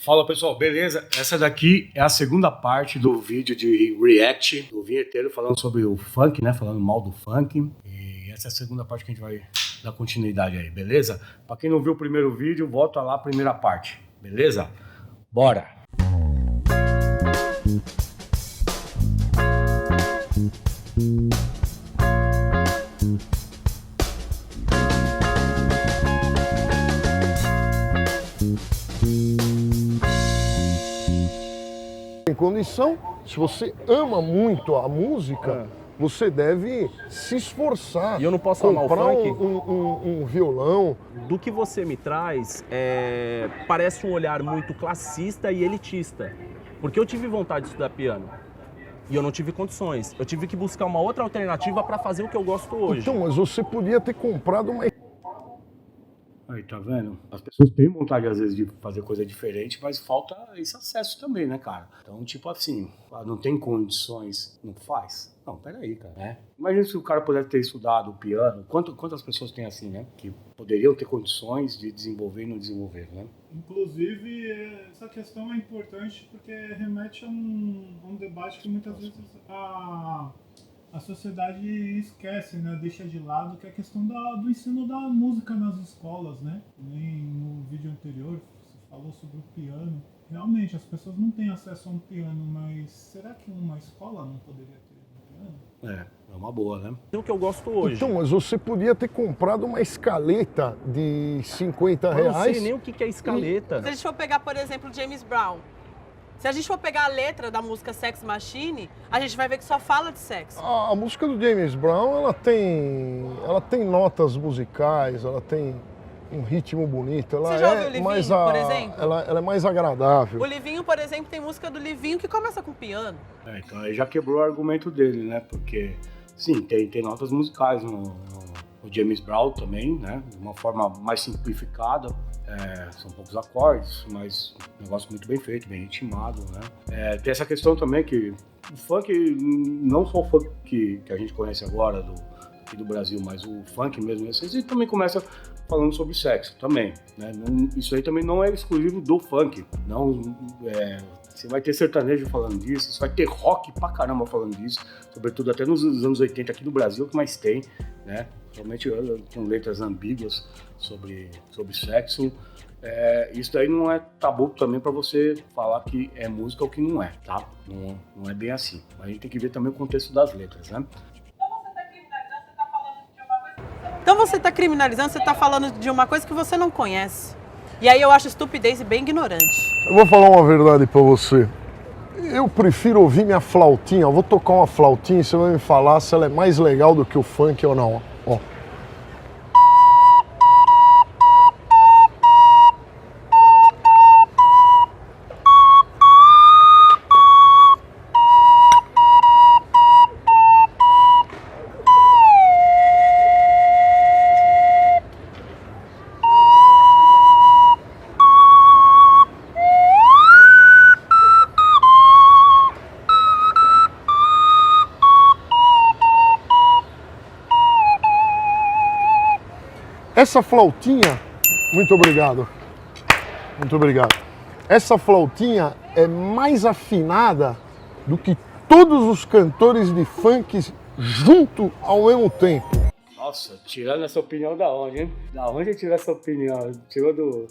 Fala pessoal, beleza? Essa daqui é a segunda parte do vídeo de react do vinheteiro falando sobre o funk, né? Falando mal do funk. E essa é a segunda parte que a gente vai dar continuidade aí, beleza? Pra quem não viu o primeiro vídeo, volta lá a primeira parte, beleza? Bora! Em condição, se você ama muito a música, você deve se esforçar. E eu não posso amar o comprar funk? um violão. Do que você me traz, parece um olhar muito classista e elitista. Porque eu tive vontade de estudar piano e eu não tive condições. Eu tive que buscar uma outra alternativa para fazer o que eu gosto hoje. Então, mas você podia ter comprado uma... Aí, tá vendo? As pessoas têm vontade, às vezes, de fazer coisa diferente, mas falta esse acesso também, né, cara? Então, tipo assim, não tem condições, não faz? Não, peraí, cara, né? Imagina se o cara pudesse ter estudado piano, quantas pessoas tem assim, né? Que poderiam ter condições de desenvolver e não desenvolver, né? Inclusive, essa questão é importante porque remete a um debate que muitas vezes a sociedade esquece, né? Deixa de lado, que é a questão do ensino da música nas escolas, né? Nem no vídeo anterior você falou sobre o piano. Realmente, as pessoas não têm acesso a um piano, mas será que uma escola não poderia ter um piano? É uma boa, né? É o que eu gosto hoje. Então, mas você podia ter comprado uma escaleta de 50 eu reais. não sei nem o que é escaleta. Se a gente for pegar, por exemplo, James Brown, se a gente for pegar a letra da música Sex Machine, a gente vai ver que só fala de sexo. A música do James Brown, ela tem notas musicais, ela tem um ritmo bonito. Ela Você já ouviu o Livinho, por exemplo? Ela é mais agradável. O Livinho, por exemplo, tem música do Livinho que começa com piano. Então aí já quebrou o argumento dele, né? Porque, sim, tem notas musicais no James Brown também, né? De uma forma mais simplificada. São poucos acordes, mas um negócio muito bem feito, bem ritmado, né? Tem essa questão também que o funk, não só o funk que a gente conhece agora aqui do Brasil, mas o funk mesmo, ele também começa falando sobre sexo também, né? Isso aí também não é exclusivo do funk, não, você vai ter sertanejo falando disso, você vai ter rock pra caramba falando disso, sobretudo até nos anos 80 aqui no Brasil, que mais tem, né? Somente com letras ambíguas sobre sexo. Isso daí não é tabu também para você falar que é música ou que não é, tá? Não é bem assim. Mas a gente tem que ver também o contexto das letras, né? Então você está criminalizando, você está falando de uma coisa que você não conhece. E aí eu acho estupidez e bem ignorante. Eu vou falar uma verdade pra você. Eu prefiro ouvir minha flautinha. Eu vou tocar uma flautinha e você vai me falar se ela é mais legal do que o funk ou não. Ó. Essa flautinha, muito obrigado. Muito obrigado. Essa flautinha é mais afinada do que todos os cantores de funk junto ao mesmo tempo. Nossa, tirando essa opinião da onde, hein? Da onde tirou essa opinião? Tirou do...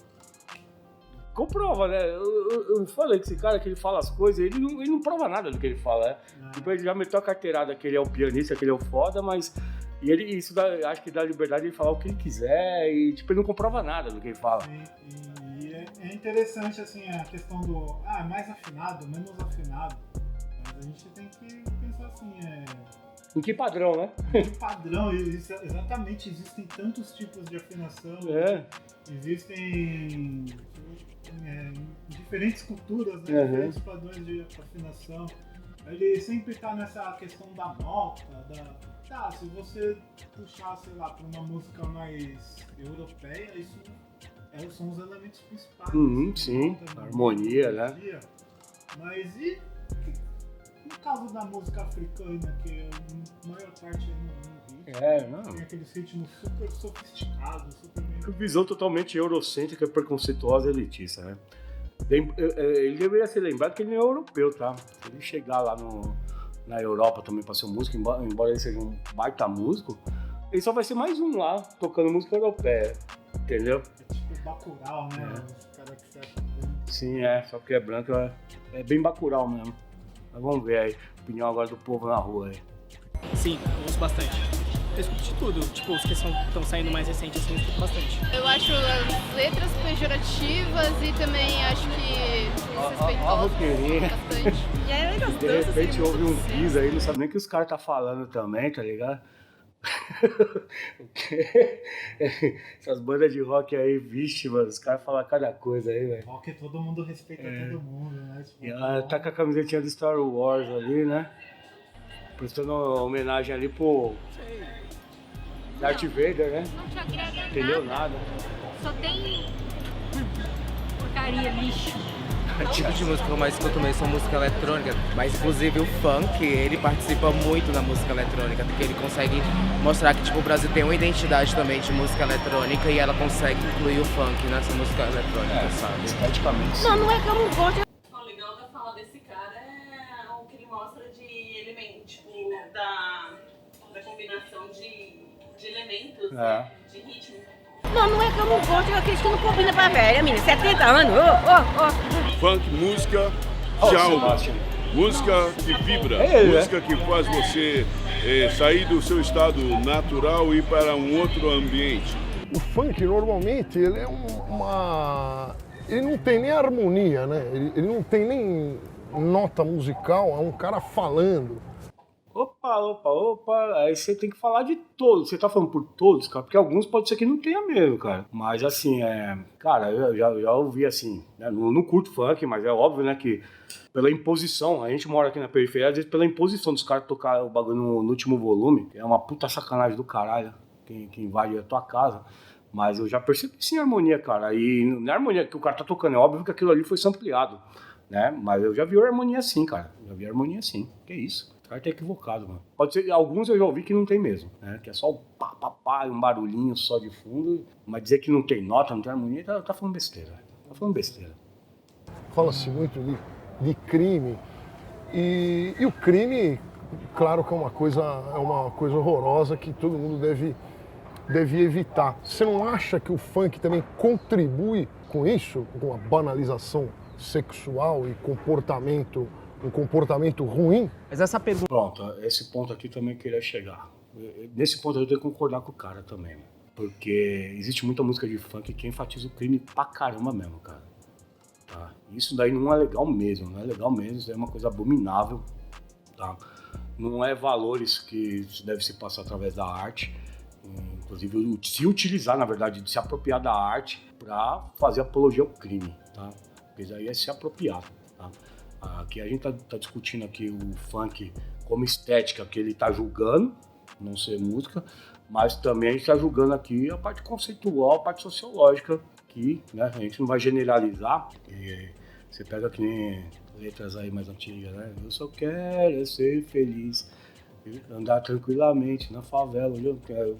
Comprova, né? Eu falei que esse cara que ele fala as coisas, ele não prova nada do que ele fala, né? Tipo, ele já meteu a carteirada que ele é o pianista, que ele é o foda, mas... E isso acho que dá liberdade de ele falar o que ele quiser e, tipo, ele não comprova nada do que ele fala. E é interessante, assim, a questão do mais afinado, menos afinado. Mas a gente tem que pensar assim, Em que padrão, né? em que padrão, exatamente, existem tantos tipos de afinação, existem diferentes culturas, né, diferentes padrões de afinação. Ele sempre está nessa questão da nota, se você puxar, sei lá, para uma música mais europeia, isso são os elementos principais. Sim, nota, harmonia, né? Mas e no caso da música africana, que a maior parte é no ritmo, tem aqueles ritmos super sofisticados, super... Visão totalmente eurocêntrica, preconceituosa e elitista, né? Ele deveria ser lembrado que ele não é europeu, tá? Se ele chegar lá na Europa também pra ser um músico, embora ele seja um baita músico, ele só vai ser mais um lá, tocando música europeia, entendeu? É tipo Bacurau, né? Os caras que se acham. Sim, só porque é branco, é bem Bacurau mesmo. Mas vamos ver aí, a opinião agora do povo na rua aí. Sim, eu ouço bastante. Eu escuto de tudo, tipo, os que estão saindo mais recentes, assim, eu escuto bastante. Eu acho as letras pejorativas e também acho que Ó, desrespeitosas roqueirinha. bastante. E aí, elas De repente ouve um bis aí, não sabe nem o que os caras tá falando também, tá ligado? Porque essas bandas de rock aí, vixe, mano, os caras falam cada coisa aí, velho. Rock todo mundo respeita todo mundo, né? Tipo, E ela tá com a camisetinha do Star Wars ali, né? Prestando homenagem ali pro Darth Vader, né? Não te agrega Entendeu nada. nada. Só tem porcaria, lixo. O tipo de música que eu mais escuto mesmo são música eletrônica, mas inclusive o funk, ele participa muito da música eletrônica, porque ele consegue mostrar que tipo, o Brasil tem uma identidade também de música eletrônica e ela consegue incluir o funk nessa música eletrônica, sabe? Esteticamente. Não é que eu não gosto. O legal da fala desse cara é o que ele mostra de elementos, tipo, da combinação de elementos, né? De ritmo. Não é que eu não gosto, é aqueles que não combinam pra velha, menina. 70 anos, Funk, música Ó, de alma, Sebastião. música que vibra, É ele, música que faz você sair do seu estado natural e ir para um outro ambiente. O funk, normalmente, ele é ele não tem nem harmonia, né? Ele não tem nem nota musical, é um cara falando. Opa, aí você tem que falar de todos. Você tá falando por todos, cara? Porque alguns pode ser que não tenha mesmo, cara. Mas assim, cara, eu já ouvi assim, né? Não curto funk, mas é óbvio, né, que pela imposição, a gente mora aqui na periferia, às vezes pela imposição dos caras tocar o bagulho no último volume, que é uma puta sacanagem do caralho, que invade a tua casa. Mas eu já percebi sim a harmonia, cara. E na harmonia que o cara tá tocando, é óbvio que aquilo ali foi sampleado, né? Mas eu já vi a harmonia sim, cara. Que isso? O cara tá equivocado, mano. Pode ser, alguns eu já ouvi que não tem mesmo, né? Que é só o pá, um barulhinho só de fundo. Mas dizer que não tem nota, não tem harmonia, tá falando besteira. Tá falando besteira. Fala-se muito de crime. E o crime, claro que é uma coisa horrorosa que todo mundo deve evitar. Você não acha que o funk também contribui com isso? Com a banalização sexual e um comportamento ruim? Mas essa pergunta... Pronto, esse ponto aqui também eu queria chegar. Nesse ponto eu tenho que concordar com o cara também, mano. Porque existe muita música de funk que enfatiza o crime pra caramba mesmo, cara. Tá? Isso daí não é legal mesmo, isso é uma coisa abominável, tá? Não é valores que deve se passar através da arte, inclusive se utilizar, na verdade, de se apropriar da arte pra fazer apologia ao crime, tá? Porque isso aí é se apropriar, tá? Aqui a gente tá discutindo aqui o funk como estética, que ele tá julgando, não ser música, mas também a gente tá julgando aqui a parte conceitual, a parte sociológica, que, né, a gente não vai generalizar. E você pega que nem letras aí mais antigas, né? Eu só quero ser feliz, andar tranquilamente na favela,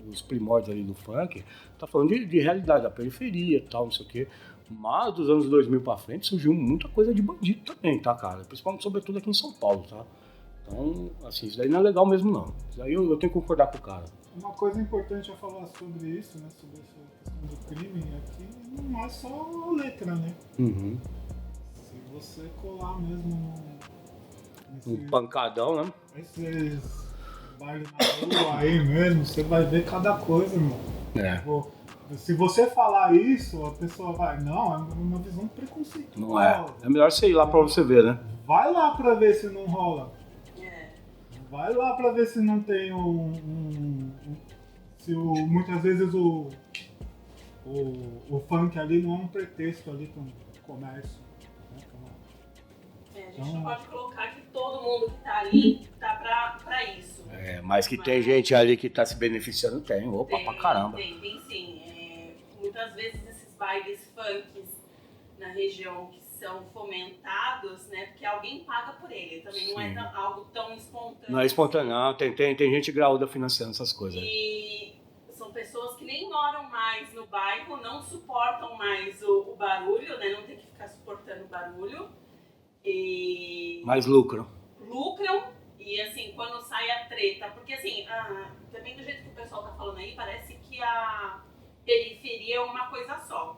os primórdios ali do funk, tá falando de realidade da periferia e tal, não sei o quê. Mas dos anos 2000 pra frente surgiu muita coisa de bandido também, tá, cara? Principalmente, sobretudo aqui em São Paulo, tá? Então, assim, isso daí não é legal mesmo, não. Isso daí eu tenho que concordar com o cara. Uma coisa importante a falar sobre isso, né? Sobre essa questão do crime aqui, não é só a letra, né? Uhum. Se você colar mesmo Um pancadão, né? Esses bailes na rua aí mesmo, você vai ver cada coisa, irmão. Tipo, se você falar isso, a pessoa vai, não, é uma visão preconceituosa. Não é. É melhor você ir lá pra você ver, né? Vai lá pra ver se não rola. Vai lá pra ver se não tem muitas vezes o funk ali não é um pretexto ali para um comércio. A gente não pode colocar que todo mundo que tá ali tá pra isso. Mas que tem gente ali que tá se beneficiando, tem. Opa, pra caramba. Tem sim. Muitas vezes esses bailes funks na região que são fomentados, né? Porque alguém paga por ele. Também não é algo tão espontâneo. Não é espontâneo, não. Tem gente graúda financiando essas coisas. E são pessoas que nem moram mais no bairro, não suportam mais o barulho, né? Não tem que ficar suportando barulho. E Mais lucram. E assim, quando sai a treta, porque assim, também do jeito que o pessoal tá falando aí, parece que a periferia é uma coisa só.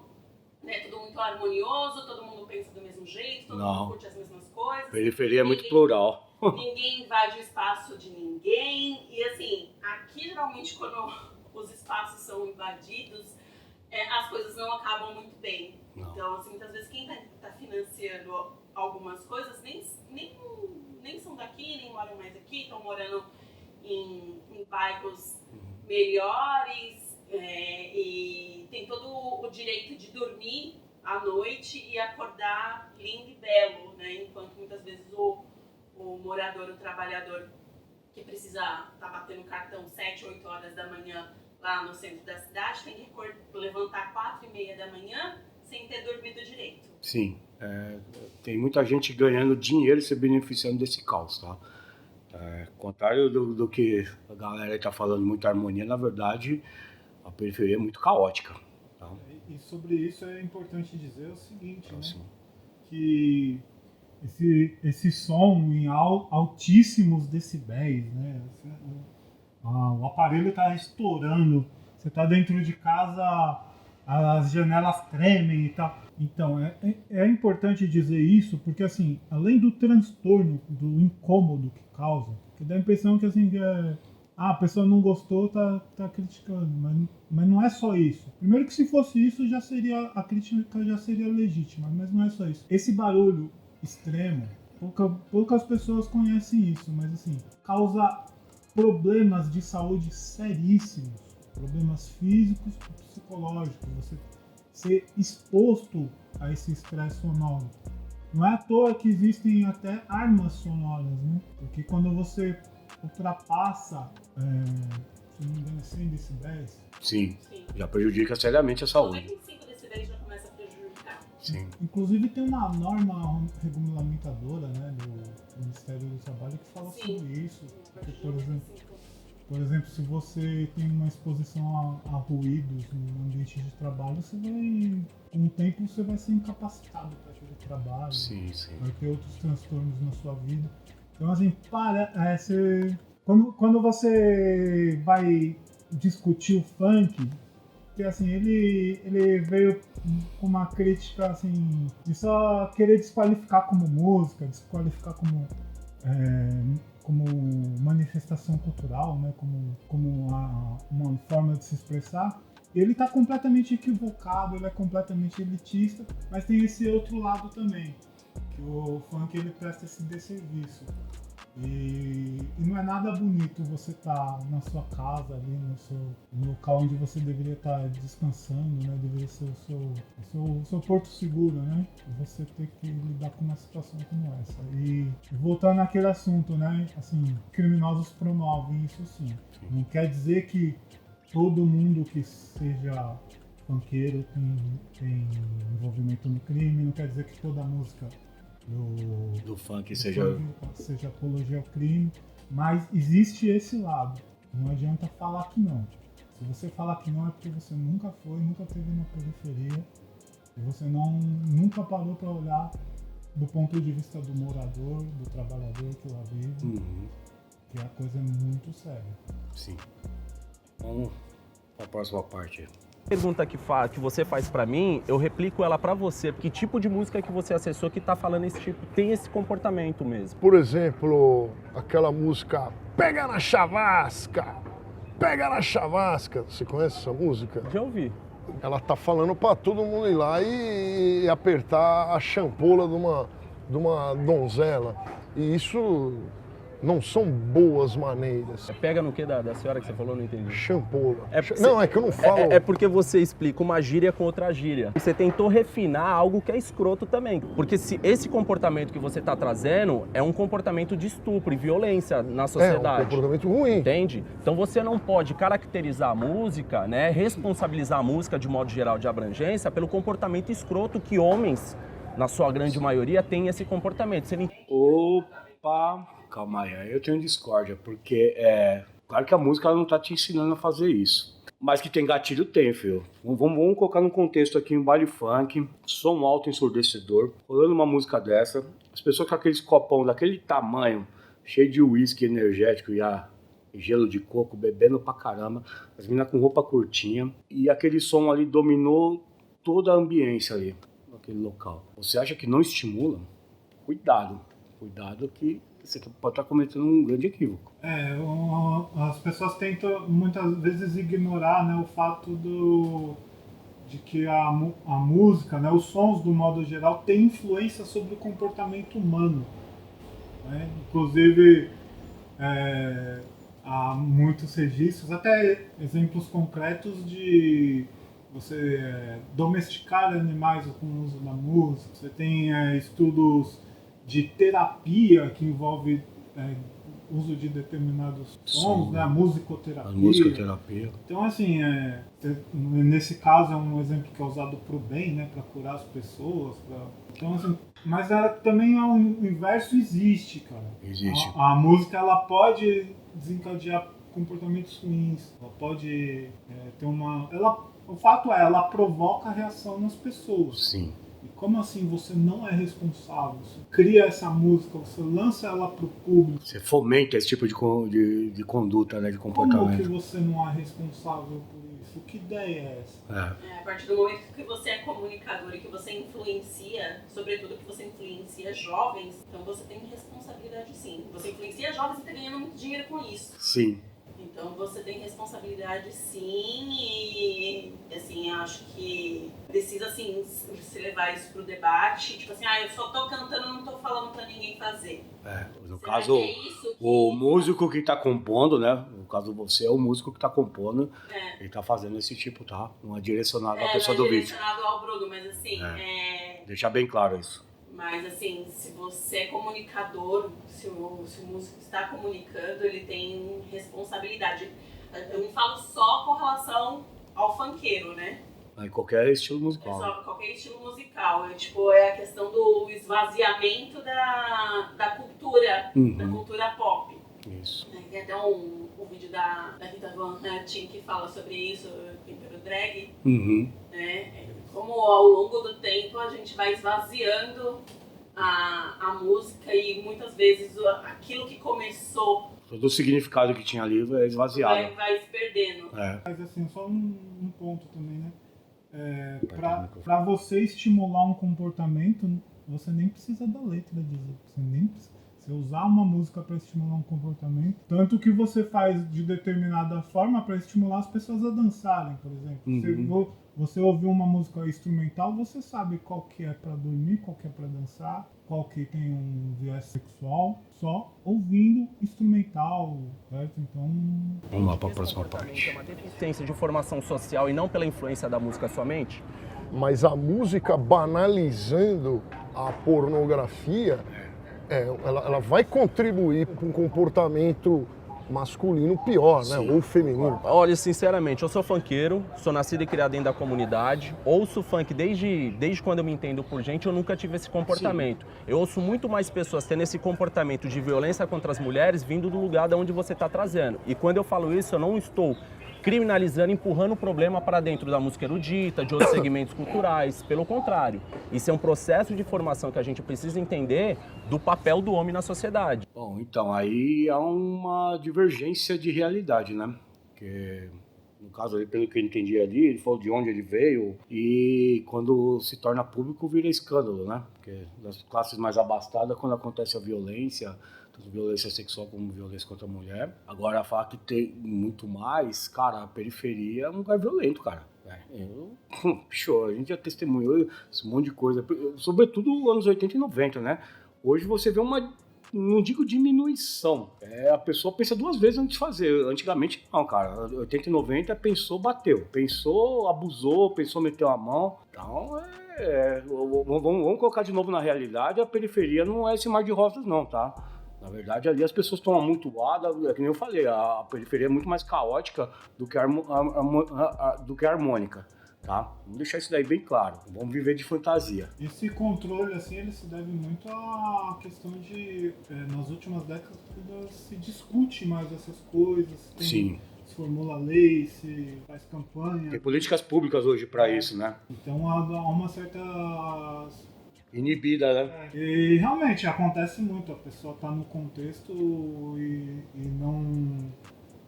Né? Tudo muito harmonioso, todo mundo pensa do mesmo jeito, todo mundo curte as mesmas coisas. Periferia é muito plural. Ninguém invade o espaço de ninguém. E assim, aqui geralmente quando os espaços são invadidos, as coisas não acabam muito bem. Não. Então, assim, muitas vezes quem tá financiando algumas coisas nem são daqui, nem moram mais aqui, estão morando em bairros melhores e tem todo o direito de dormir à noite e acordar lindo e belo, né? Enquanto muitas vezes o morador, o trabalhador que precisa estar batendo cartão 7, 8 horas da manhã lá no centro da cidade, tem que levantar 4h30 da manhã sem ter dormido direito. Sim, tem muita gente ganhando dinheiro e se beneficiando desse caos, tá? Contrário do que a galera está falando, muita harmonia, na verdade, a periferia é muito caótica. Tá? E sobre isso é importante dizer o seguinte, né? Que esse som em altíssimos decibéis, né? O aparelho está estourando, você está dentro de casa, as janelas tremem e tal. Então, é importante dizer isso porque, assim, além do transtorno, do incômodo que causa, que dá a impressão que, assim, a pessoa não gostou, tá criticando, mas não é só isso. Primeiro que se fosse isso, a crítica já seria legítima, mas não é só isso. Esse barulho extremo, poucas pessoas conhecem isso, mas, assim, causa problemas de saúde seríssimos, problemas físicos e psicológicos, você ser exposto a esse estresse sonoro. Não é à toa que existem até armas sonoras, né? Porque quando você ultrapassa, se não me engano, 100 decibéis... Sim, já prejudica seriamente a saúde. 95 decibéis já começa a prejudicar. Sim. Inclusive tem uma norma regulamentadora, né, do Ministério do Trabalho que fala sobre isso. Porque, por exemplo, se você tem uma exposição a ruídos no ambiente de trabalho, com o tempo você vai ser incapacitado para fazer trabalho. Sim. Vai ter outros transtornos na sua vida. Então, assim, quando você vai discutir o funk, que assim, ele veio com uma crítica assim, de só querer desqualificar como música, desqualificar como manifestação cultural, né? como uma forma de se expressar. Ele está completamente equivocado, ele é completamente elitista, mas tem esse outro lado também, que o funk ele presta esse desserviço. E não é nada bonito você estar na sua casa, ali no local onde você deveria estar descansando, né? Deveria ser o seu porto seguro, né? E você ter que lidar com uma situação como essa. E voltando àquele assunto, né? Assim, criminosos promovem isso sim. Não quer dizer que todo mundo que seja funkeiro tem envolvimento no crime, não quer dizer que toda música do funk seja apologia ao crime, mas existe esse lado. Não adianta falar que não. Se você falar que não é porque você nunca teve na periferia e você nunca parou para olhar do ponto de vista do morador, do trabalhador que lá vive, que a coisa é muito séria. Sim. Vamos para a próxima parte. Pergunta que você faz pra mim, eu replico ela pra você. Que tipo de música que você acessou que tá falando esse tipo, tem esse comportamento mesmo? Por exemplo, aquela música Pega na Chavasca, Pega na Chavasca. Você conhece essa música? Já ouvi. Ela tá falando pra todo mundo ir lá e apertar a champola de uma donzela. E isso não são boas maneiras. Pega no que da senhora que você falou? Não entendi. Champola. Não, é que eu não falo... É porque você explica uma gíria com outra gíria. Você tentou refinar algo que é escroto também. Porque se esse comportamento que você está trazendo é um comportamento de estupro e violência na sociedade. É um comportamento ruim. Entende? Então você não pode caracterizar a música, né, responsabilizar a música de modo geral de abrangência pelo comportamento escroto que homens, na sua grande maioria, têm esse comportamento. Opa! Calma aí, eu tenho discórdia, porque Claro que a música ela não tá te ensinando a fazer isso. Mas que tem gatilho, tem, filho. Vamos colocar num contexto aqui, um baile funk, som alto ensurdecedor, rolando uma música dessa, as pessoas com aqueles copão daquele tamanho, cheio de uísque energético e gelo de coco, bebendo pra caramba, as meninas com roupa curtinha, e aquele som ali dominou toda a ambiência ali, naquele local. Você acha que não estimula? Cuidado que você pode estar cometendo um grande equívoco. As pessoas tentam muitas vezes ignorar, né, o fato de que a música, né, os sons do modo geral, têm influência sobre o comportamento humano. Né? Inclusive, há muitos registros, até exemplos concretos de você domesticar animais com o uso da música. Você tem estudos de terapia que envolve uso de determinados sons, né? A musicoterapia. Então, assim, nesse caso é um exemplo que é usado para o bem, né? Para curar as pessoas. Então, assim, mas também o inverso existe, cara. Existe. A música, ela pode desencadear comportamentos ruins. Ela pode ter o fato ela provoca a reação nas pessoas. Sim. E como assim você não é responsável? Você cria essa música, você lança ela pro público. Você fomenta esse tipo de conduta, né, de comportamento. Como que você não é responsável por isso? Que ideia é essa? A partir do momento que você é comunicador e que você influencia, sobretudo que você influencia jovens, então você tem responsabilidade sim. Você influencia jovens e está ganhando muito dinheiro com isso. Sim. Então você tem responsabilidade sim e, assim, acho que precisa, assim, se levar isso pro debate. Tipo assim, eu só tô cantando, não tô falando pra ninguém fazer. No caso, o músico que tá compondo, né? No caso, você é o músico que tá compondo, ele tá fazendo esse tipo, tá? Não é direcionado à pessoa do vídeo. Não é direcionado ao Bruno, mas assim... Deixar bem claro isso. Mas, assim, se você é comunicador, se o músico está comunicando, ele tem responsabilidade. Eu não falo só com relação ao funkeiro, né? Em qualquer estilo musical. Só qualquer estilo musical. É a questão do esvaziamento da cultura, da cultura pop. Isso. Tem até um vídeo da Rita Von Hunt que fala sobre isso, Tempero Drag, né? Como ao longo do tempo a gente vai esvaziando a música e muitas vezes aquilo que começou... Todo o significado que tinha ali é esvaziado. Vai se perdendo. Mas assim, só um ponto também, né? Para você estimular um comportamento, você nem precisa da letra disso. Você nem precisa. Você usar uma música para estimular um comportamento, tanto que você faz de determinada forma para estimular as pessoas a dançarem, por exemplo. Você ouviu uma música instrumental, você sabe qual que é para dormir, qual que é para dançar, qual que tem um viés sexual, só ouvindo instrumental, certo? Então... Vamos lá para a próxima parte. É uma deficiência de formação social e não pela influência da música somente? Mas a música banalizando a pornografia, ela vai contribuir para um comportamento masculino pior, né? Ou feminino. Olha, sinceramente, eu sou funkeiro, sou nascido e criado dentro da comunidade, ouço funk desde quando eu me entendo por gente, eu nunca tive esse comportamento. Eu ouço muito mais pessoas tendo esse comportamento de violência contra as mulheres vindo do lugar de onde você está trazendo. E quando eu falo isso, eu não estou criminalizando, empurrando o problema para dentro da música erudita, de outros segmentos culturais. Pelo contrário, isso é um processo de formação que a gente precisa entender do papel do homem na sociedade. Bom, então, aí há uma divergência de realidade, né? Porque, no caso, pelo que eu entendi ali, ele falou de onde ele veio e quando se torna público vira escândalo, né? Porque nas classes mais abastadas, quando acontece a violência, tanto violência sexual como violência contra a mulher. Agora, falar que tem muito mais, cara, a periferia é um lugar violento, cara. A gente já testemunhou esse monte de coisa, sobretudo anos 80 e 90, né? Hoje você vê uma, não digo diminuição, a pessoa pensa duas vezes antes de fazer. Antigamente não, cara, 80 e 90 pensou, bateu, pensou, abusou, pensou, meteu a mão. Então, vamos colocar de novo na realidade, a periferia não é esse mar de rosas não, tá? Na verdade, ali as pessoas estão amontoadas, que nem eu falei, a periferia é muito mais caótica do que harmônica. tá? Vamos deixar isso daí bem claro. Vamos viver de fantasia. Esse controle, assim, ele se deve muito à questão de, nas últimas décadas, se discute mais essas coisas. Sim. Se formula lei, se faz campanha. Tem políticas públicas hoje para isso, né? Então há uma certa... Inibida, né? E realmente acontece muito, a pessoa tá no contexto e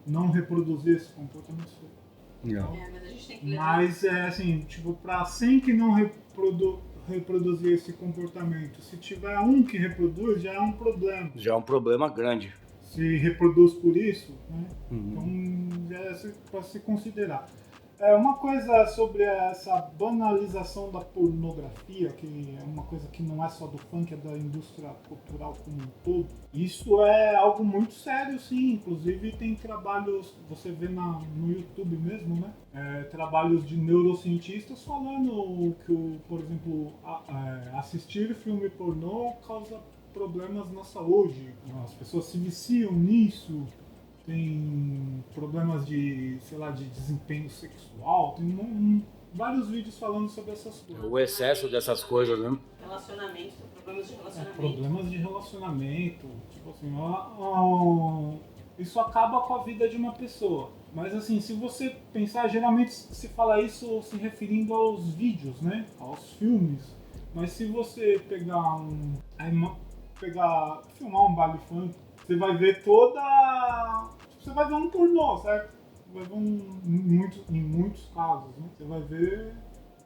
não reproduzir esse comportamento. Não. Mas a gente tem que levar. Mas é assim, tipo, pra 100 que não reproduzir esse comportamento, se tiver um que reproduz, já é um problema. Já é um problema grande. Se reproduz por isso, né? Então já é para se considerar. Uma coisa sobre essa banalização da pornografia, que é uma coisa que não é só do funk, é da indústria cultural como um todo. Isso é algo muito sério, sim. Inclusive tem trabalhos, você vê no YouTube mesmo, né? Trabalhos de neurocientistas falando que, por exemplo, assistir filme pornô causa problemas na saúde. As pessoas se viciam nisso. Tem problemas de, sei lá, de desempenho sexual, tem vários vídeos falando sobre essas coisas. O excesso dessas coisas, né? Relacionamento, problemas de relacionamento. Problemas de relacionamento, tipo assim, isso acaba com a vida de uma pessoa. Mas assim, se você pensar, geralmente se fala isso se referindo aos vídeos, né? Aos filmes. Mas se você filmar um baile funk, você vai ver você vai ver um pornô, certo? Você vai ver em muitos casos, né? Você vai ver...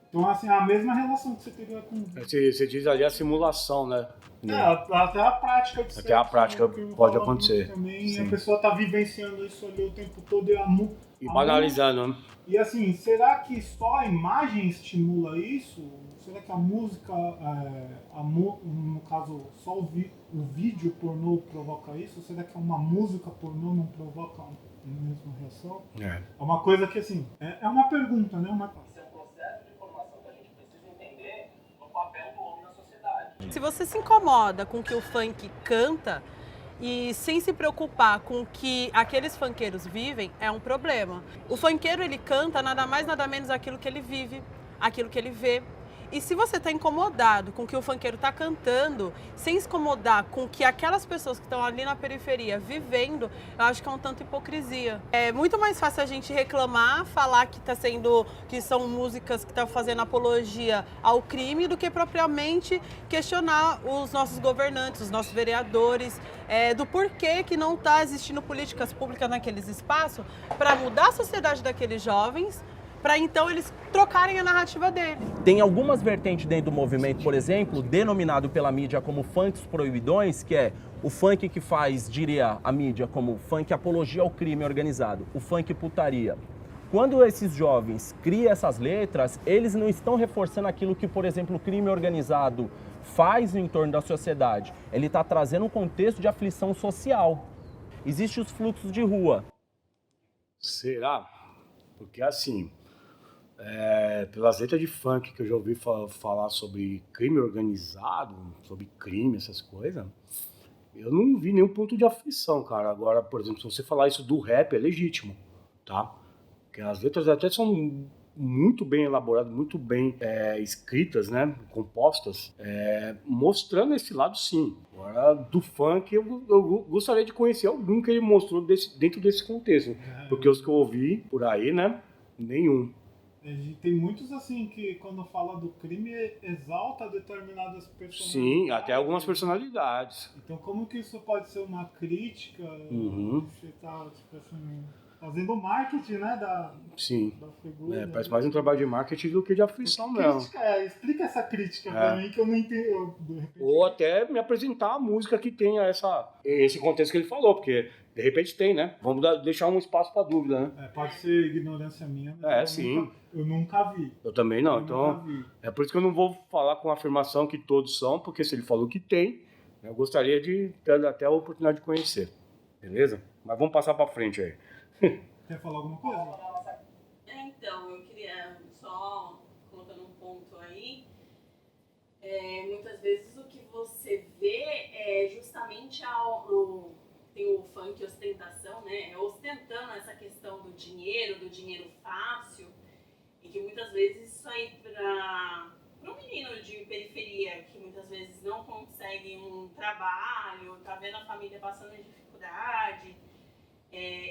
Então, assim, a mesma relação que você teria com... Você diz ali a simulação, né? Até a prática de sexo. Até a prática pode acontecer. Também, a pessoa tá vivenciando isso ali o tempo todo e banalizando, né? E assim, será que só a imagem estimula isso? Será que a música, no caso, só o vídeo pornô provoca isso? Será que uma música pornô não provoca a mesma reação? É uma coisa que, assim, é uma pergunta, né? Isso é um processo de formação que a gente precisa entender no papel do homem na sociedade. Se você se incomoda com o que o funk canta e sem se preocupar com o que aqueles funkeiros vivem, é um problema. O funkeiro, ele canta nada mais, nada menos aquilo que ele vive, aquilo que ele vê. E se você está incomodado com o que o funkeiro está cantando, sem se incomodar com o que aquelas pessoas que estão ali na periferia vivendo, eu acho que é um tanto hipocrisia. É muito mais fácil a gente reclamar, falar que são músicas que estão fazendo apologia ao crime, do que propriamente questionar os nossos governantes, os nossos vereadores, do porquê que não está existindo políticas públicas naqueles espaços para mudar a sociedade daqueles jovens, para então eles trocarem a narrativa dele. Tem algumas vertentes dentro do movimento, por exemplo, denominado pela mídia como funks proibidões, que é o funk que faz, diria a mídia, como funk apologia ao crime organizado, o funk putaria. Quando esses jovens criam essas letras, eles não estão reforçando aquilo que, por exemplo, o crime organizado faz no entorno da sociedade. Ele está trazendo um contexto de aflição social. Existem os fluxos de rua. Será? Porque assim... pelas letras de funk que eu já ouvi falar sobre crime organizado, sobre crime, essas coisas, eu não vi nenhum ponto de aflição, cara. Agora, por exemplo, se você falar isso do rap, é legítimo, tá? Porque as letras até são muito bem elaboradas, muito bem escritas, né? Compostas, mostrando esse lado, sim. Agora, do funk, eu gostaria de conhecer algum que ele mostrou dentro desse contexto. Porque os que eu ouvi por aí, né? Nenhum. Tem muitos assim que quando fala do crime exalta determinadas personalidades. Sim, até algumas personalidades. Então como que isso pode ser uma crítica? Você tá tipo assim, fazendo marketing, né, da figura. Parece mais um trabalho de marketing do que de aflição mesmo. Explica essa crítica pra mim que eu não entendo. Ou até me apresentar a música que tenha esse contexto que ele falou, porque de repente tem, né? Vamos deixar um espaço para dúvida, né? Pode ser ignorância minha, mas sim. Eu nunca vi. Eu também não, então é por isso que eu não vou falar com afirmação que todos são, porque se ele falou que tem, eu gostaria de ter até a oportunidade de conhecer, beleza? Mas vamos passar para frente aí. Quer falar alguma coisa? Então, eu queria só colocando um ponto aí, muitas vezes o que você vê é justamente tem o funk ostentação, né? Ostentando essa questão do dinheiro fácil, e que muitas vezes ali um trabalho, tá vendo a família passando dificuldade.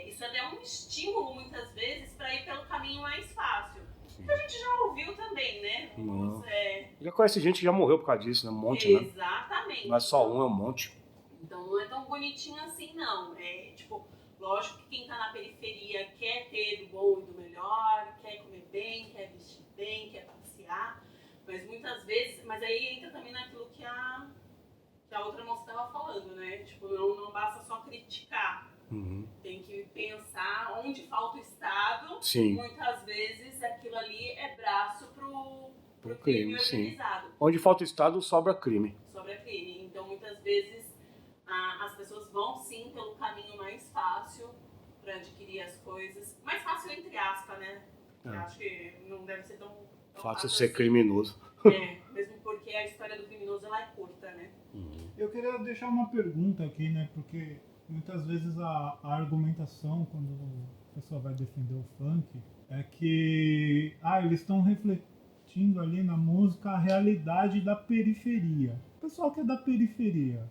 Isso é até um estímulo, muitas vezes, para ir pelo caminho mais fácil. Que a gente já ouviu também, né? Já conhece gente que já morreu por causa disso, né? Um monte, né? Exatamente. Não é só um, é um monte. Então não é tão bonitinho assim, não. Tipo, lógico que quem tá na periferia quer ter do bom e do melhor, quer comer bem, quer vestir bem, quer passear. Mas muitas vezes... Mas aí entra também naquilo que a outra moça estava falando, né? Tipo, não basta só criticar. Uhum. Tem que pensar onde falta o Estado. Sim. Muitas vezes aquilo ali é braço pro crime organizado. Sim. Onde falta o Estado, sobra crime. Sobra crime. Então, muitas vezes, as pessoas vão sim pelo caminho mais fácil para adquirir as coisas. Mais fácil entre aspas, né? Eu acho que não deve ser tão fácil ser assim. Criminoso. Mesmo porque a história do criminoso ela é curta, né? Uhum. Eu queria deixar uma pergunta aqui, né? Porque muitas vezes a argumentação, quando a pessoa vai defender o funk, é que eles estão refletindo ali na música a realidade da periferia. O pessoal que é da periferia,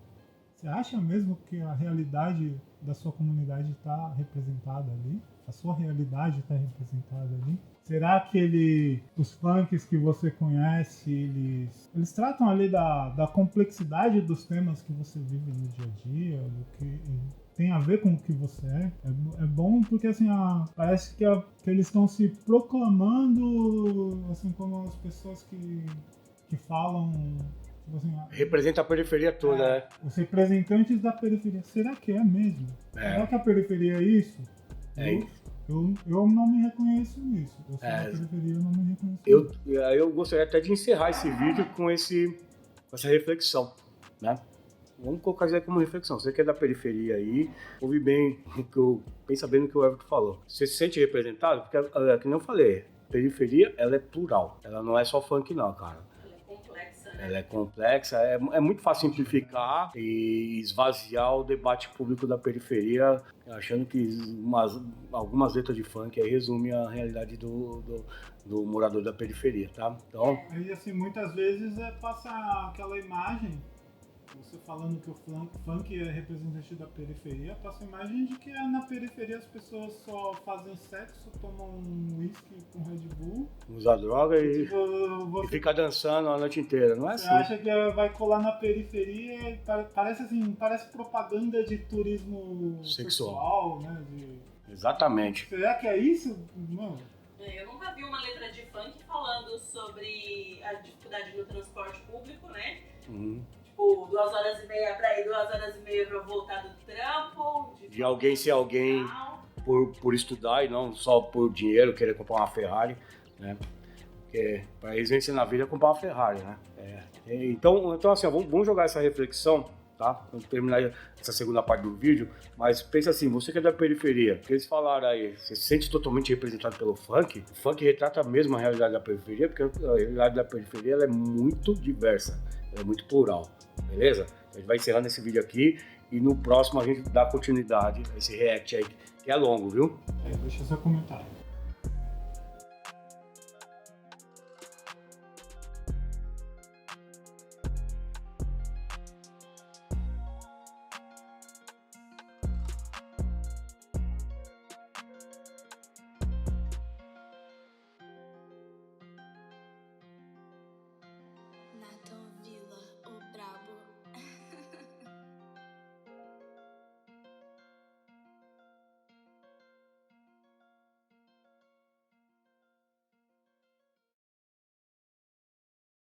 você acha mesmo que a realidade da sua comunidade está representada ali? A sua realidade está representada ali? Será que os funks que você conhece, eles tratam ali da complexidade dos temas que você vive no dia a dia, do que tem a ver com o que você é? É bom porque assim, parece que eles estão se proclamando assim como as pessoas que falam... Tipo assim, representa a periferia toda, né? Os representantes da periferia. Será que é mesmo? Será que a periferia é isso? Eu não me reconheço nisso. Eu sou da periferia, eu não me reconheço nisso. Eu gostaria até de encerrar esse vídeo com essa reflexão, né? Vamos colocar isso aí como reflexão. Você que é da periferia aí, ouve bem pensa bem no que o Everton falou. Você se sente representado? Porque, como eu falei, periferia, ela é plural. Ela não é só funk não, cara. Ela é complexa, é muito fácil simplificar e esvaziar o debate público da periferia, achando que algumas letras de funk aí resumem a realidade do morador da periferia, tá? Então... Aí, assim, muitas vezes passa aquela imagem, você falando que o funk é representante da periferia, passa a imagem de que na periferia as pessoas só fazem sexo, tomam uísque com Red Bull, usa droga e fica dançando a noite inteira, não é assim? Você acha que vai colar na periferia e parece propaganda de turismo sexual, né? Exatamente. Será que é isso? Não. Eu nunca vi uma letra de funk falando sobre a dificuldade no transporte público, né? Uhum. Tipo, 2h30 pra ir, 2h30 pra voltar do trampo. De alguém ser alguém por estudar e não só por dinheiro, querer comprar uma Ferrari, né? Porque para eles vencer na vida é comprar uma Ferrari, né? Então assim, vamos jogar essa reflexão, tá? Vamos terminar essa segunda parte do vídeo, mas pensa assim, você que é da periferia, que eles falaram aí, você se sente totalmente representado pelo funk? O funk retrata mesmo a realidade da periferia, porque a realidade da periferia ela é muito diversa, ela é muito plural. Beleza? A gente vai encerrando esse vídeo aqui e no próximo a gente dá continuidade a esse react aí, que é longo, viu? Deixa seu comentário.